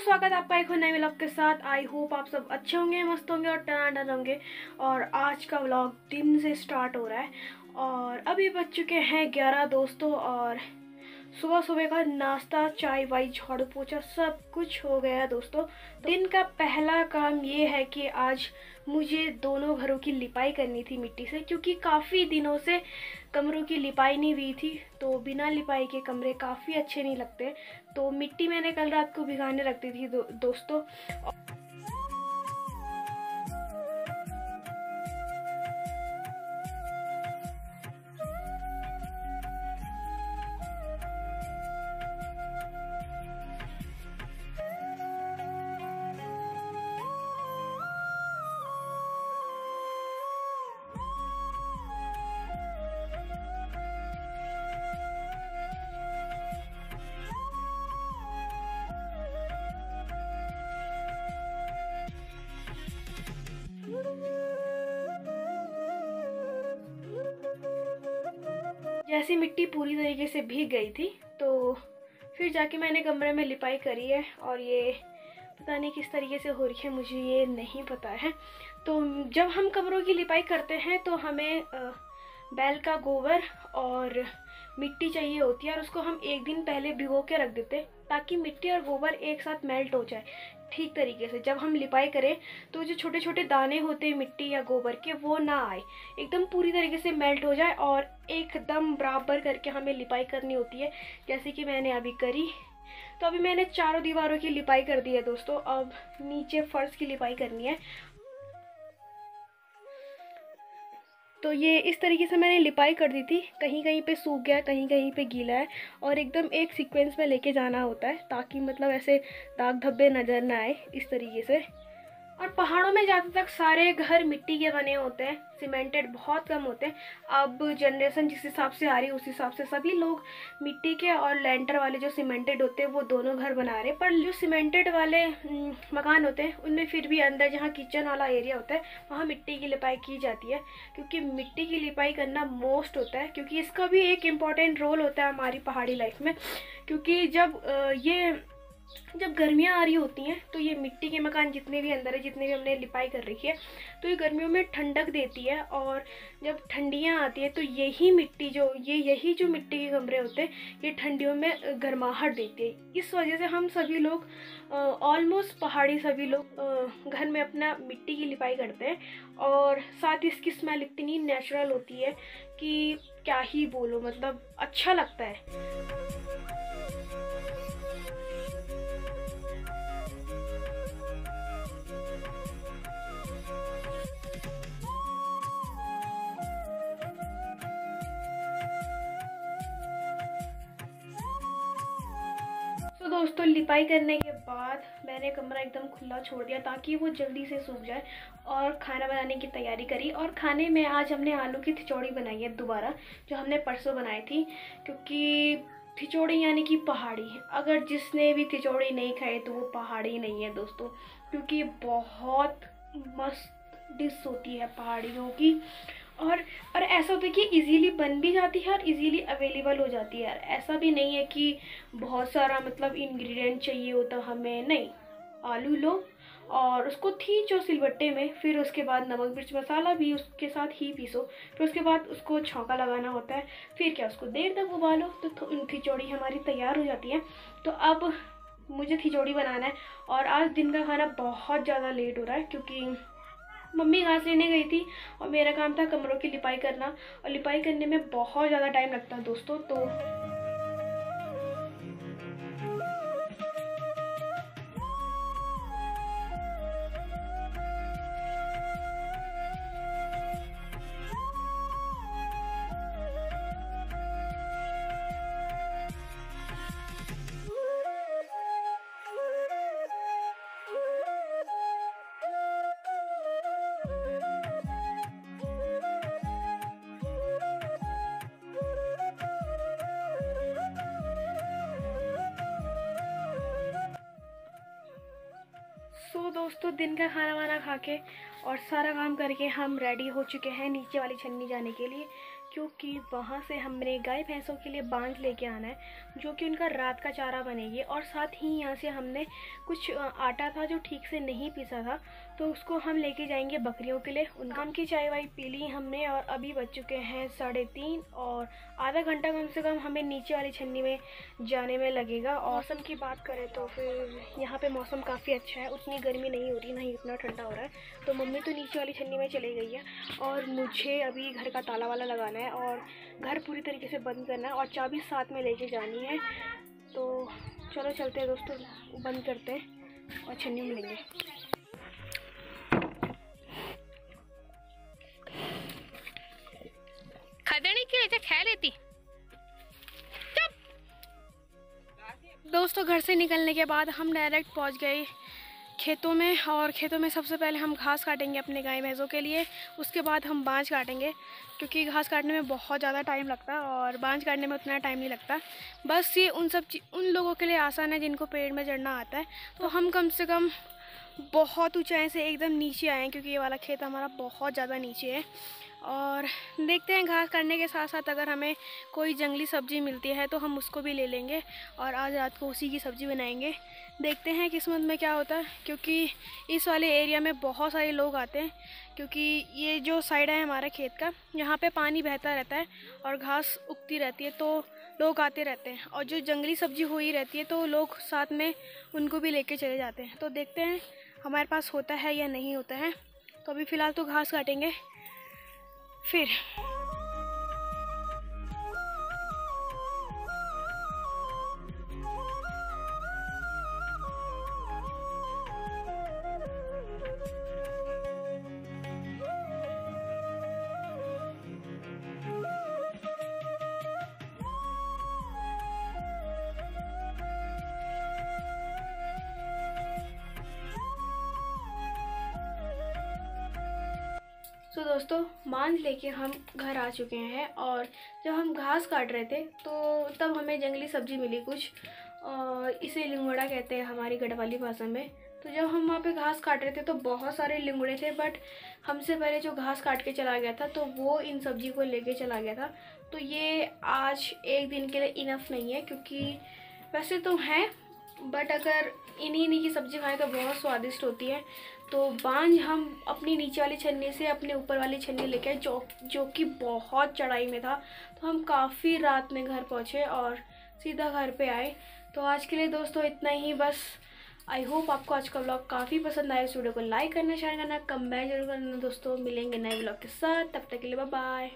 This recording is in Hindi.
स्वागत है आपका एक नए व्लॉग के साथ। आई होप आप सब अच्छे होंगे, मस्त होंगे और टनाटन होंगे। और आज का व्लॉग दिन से स्टार्ट हो रहा है और अभी बज चुके हैं 11 दोस्तों। और सुबह सुबह का नाश्ता, चाय वाय, झाड़ू पोछा सब कुछ हो गया है दोस्तों। दिन का पहला काम ये है कि आज मुझे दोनों घरों की लिपाई करनी थी मिट्टी से, क्योंकि काफ़ी दिनों से कमरों की लिपाई नहीं हुई थी। तो बिना लिपाई के कमरे काफ़ी अच्छे नहीं लगते। तो मिट्टी मैंने कल रात को भिगाने रख दी थी दोस्तों। जैसी मिट्टी पूरी तरीके से भीग गई थी तो फिर जाके मैंने कमरे में लिपाई करी है। और ये पता नहीं किस तरीके से हो रही है, मुझे ये नहीं पता है। तो जब हम कमरों की लिपाई करते हैं तो हमें बैल का गोबर और मिट्टी चाहिए होती है, और उसको हम एक दिन पहले भिगो के रख देते ताकि मिट्टी और गोबर एक साथ मेल्ट हो जाए ठीक तरीके से। जब हम लिपाई करें तो जो छोटे छोटे दाने होते हैं मिट्टी या गोबर के, वो ना आए, एकदम पूरी तरीके से मेल्ट हो जाए और एकदम बराबर करके हमें लिपाई करनी होती है, जैसे कि मैंने अभी करी। तो अभी मैंने चारों दीवारों की लिपाई कर दी है दोस्तों। अब नीचे फर्श की लिपाई करनी है। तो ये इस तरीके से मैंने लिपाई कर दी थी। कहीं कहीं पे सूख गया, कहीं कहीं पे गीला है, और एकदम एक सीक्वेंस में लेके जाना होता है ताकि मतलब ऐसे दाग धब्बे नज़र ना आए इस तरीके से। और पहाड़ों में जाते तक सारे घर मिट्टी के बने होते हैं, सीमेंटेड बहुत कम होते हैं। अब जनरेशन जिस हिसाब से आ रही है उस हिसाब से सभी लोग मिट्टी के और लेंटर वाले जो सीमेंटेड होते हैं वो दोनों घर बना रहे हैं। पर जो सीमेंटेड वाले मकान होते हैं उनमें फिर भी अंदर जहाँ किचन वाला एरिया होता है वहाँ मिट्टी की लिपाई की जाती है, क्योंकि मिट्टी की लिपाई करना मोस्ट होता है। क्योंकि इसका भी एक इम्पॉर्टेंट रोल होता है हमारी पहाड़ी लाइफ में। क्योंकि जब गर्मियाँ आ रही होती हैं तो ये मिट्टी के मकान जितने भी अंदर है, जितने भी हमने लिपाई कर रखी है, तो ये गर्मियों में ठंडक देती है। और जब ठंडियाँ आती है तो यही मिट्टी जो मिट्टी के कमरे होते हैं ये ठंडियों में गर्माहट देती है। इस वजह से हम सभी लोग ऑलमोस्ट पहाड़ी सभी लोग घर में अपना मिट्टी की लिपाई करते हैं। और साथ ही इसकी स्मेल इतनी नेचुरल होती है कि क्या ही बोलो, मतलब अच्छा लगता है। तो दोस्तों लिपाई करने के बाद मैंने कमरा एकदम खुला छोड़ दिया ताकि वो जल्दी से सूख जाए, और खाना बनाने की तैयारी करी। और खाने में आज हमने आलू की खिचड़ी बनाई है दोबारा, जो हमने परसों बनाई थी। क्योंकि खिचड़ी यानी कि पहाड़ी, अगर जिसने भी खिचड़ी नहीं खाई तो वो पहाड़ी नहीं है दोस्तों। क्योंकि बहुत मस्त डिश होती है पहाड़ियों की। और ऐसा होता है कि इजीली बन भी जाती है और इजीली अवेलेबल हो जाती है यार। ऐसा भी नहीं है कि बहुत सारा मतलब इंग्रेडिएंट चाहिए होता हमें, नहीं। आलू लो और उसको खींचो सिलबट्टे में, फिर उसके बाद नमक मिर्च मसाला भी उसके साथ ही पीसो, फिर उसके बाद उसको छौंका लगाना होता है। फिर क्या, उसको देर तक उबालो तो खिचड़ी हमारी तैयार हो जाती है। तो अब मुझे खिचड़ी बनाना है। और आज दिन का खाना बहुत ज़्यादा लेट हो रहा है क्योंकि मम्मी घास लेने गई थी और मेरा काम था कमरों की लिपाई करना, और लिपाई करने में बहुत ज़्यादा टाइम लगता है दोस्तों। तो दोस्तों दिन का खाना वाना खा के और सारा काम करके हम रेडी हो चुके हैं नीचे वाली छन्नी जाने के लिए। क्योंकि वहाँ से हमने गाय भैंसों के लिए बांज लेके आना है, जो कि उनका रात का चारा बनेगी। और साथ ही यहाँ से हमने कुछ आटा था जो ठीक से नहीं पीसा था, तो उसको हम लेके जाएंगे बकरियों के लिए। उन काम की चाय वाय पी ली हमने और अभी बज चुके हैं 3:30 और आधा घंटा कम से कम हमें नीचे वाली छन्नी में जाने में लगेगा। और मौसम की बात करें तो फिर यहाँ पे मौसम काफ़ी अच्छा है, उतनी गर्मी नहीं हो रही, ना ही उतना ठंडा हो रहा है। तो मम्मी तो नीचे वाली छन्नी में चली गई है और मुझे अभी घर का ताला वाला लगाना है और घर पूरी तरीके से बंद करना है और चाबी साथ में लेके जानी है। तो चलो चलते हैं दोस्तों, बंद करते हैं और छन्नी में मिलेंगे। खदड़ी की वजह खा लेती। दोस्तों घर से निकलने के बाद हम डायरेक्ट पहुंच गए खेतों में और खेतों में सबसे पहले हम घास काटेंगे अपने गाय भैंसों के लिए। उसके बाद हम बांज काटेंगे, क्योंकि घास काटने में बहुत ज़्यादा टाइम लगता है और बांज काटने में उतना टाइम नहीं लगता। बस ये उन लोगों के लिए आसान है जिनको पेड़ में चढ़ना आता है। तो हम कम से कम बहुत ऊंचाई से एकदम नीचे आए हैं, क्योंकि ये वाला खेत हमारा बहुत ज़्यादा नीचे है। और देखते हैं, घास काटने के साथ साथ अगर हमें कोई जंगली सब्ज़ी मिलती है तो हम उसको भी ले लेंगे और आज रात को उसी की सब्ज़ी बनाएंगे। देखते हैं किस्मत में क्या होता है, क्योंकि इस वाले एरिया में बहुत सारे लोग आते हैं, क्योंकि ये जो साइड है हमारा खेत का, यहाँ पे पानी बहता रहता है और घास उगती रहती है, तो लोग आते रहते हैं। और जो जंगली सब्ज़ी हुई रहती है तो लोग साथ में उनको भी लेके चले जाते हैं। तो देखते हैं हमारे पास होता है या नहीं होता है। तो अभी फ़िलहाल तो घास काटेंगे फिर। तो दोस्तों बांज लेके हम घर आ चुके हैं और जब हम घास काट रहे थे तो तब हमें जंगली सब्जी मिली कुछ, और इसे लिंगोड़ा कहते हैं हमारी गढ़वाली भाषा में। तो जब हम वहाँ पे घास काट रहे थे तो बहुत सारे लिंगोड़े थे, बट हमसे पहले जो घास काट के चला गया था तो वो इन सब्जी को लेके चला गया था। तो ये आज एक दिन के लिए इनफ नहीं है, क्योंकि वैसे तो हैं बट अगर इन्हीं की सब्ज़ी खाएं तो बहुत स्वादिष्ट होती है। तो बांज हम अपनी नीचे वाली छन्नी से अपने ऊपर वाली छन्नी लेके आए, जो कि बहुत चढ़ाई में था। तो हम काफ़ी रात में घर पहुँचे और सीधा घर पे आए। तो आज के लिए दोस्तों इतना ही बस। आई होप आपको आज का व्लॉग काफ़ी पसंद आया। इस वीडियो को लाइक करना, शेयर करना, कमेंट जरूर करना दोस्तों। मिलेंगे नए व्लॉग के साथ, तब तक के लिए बाय बाय।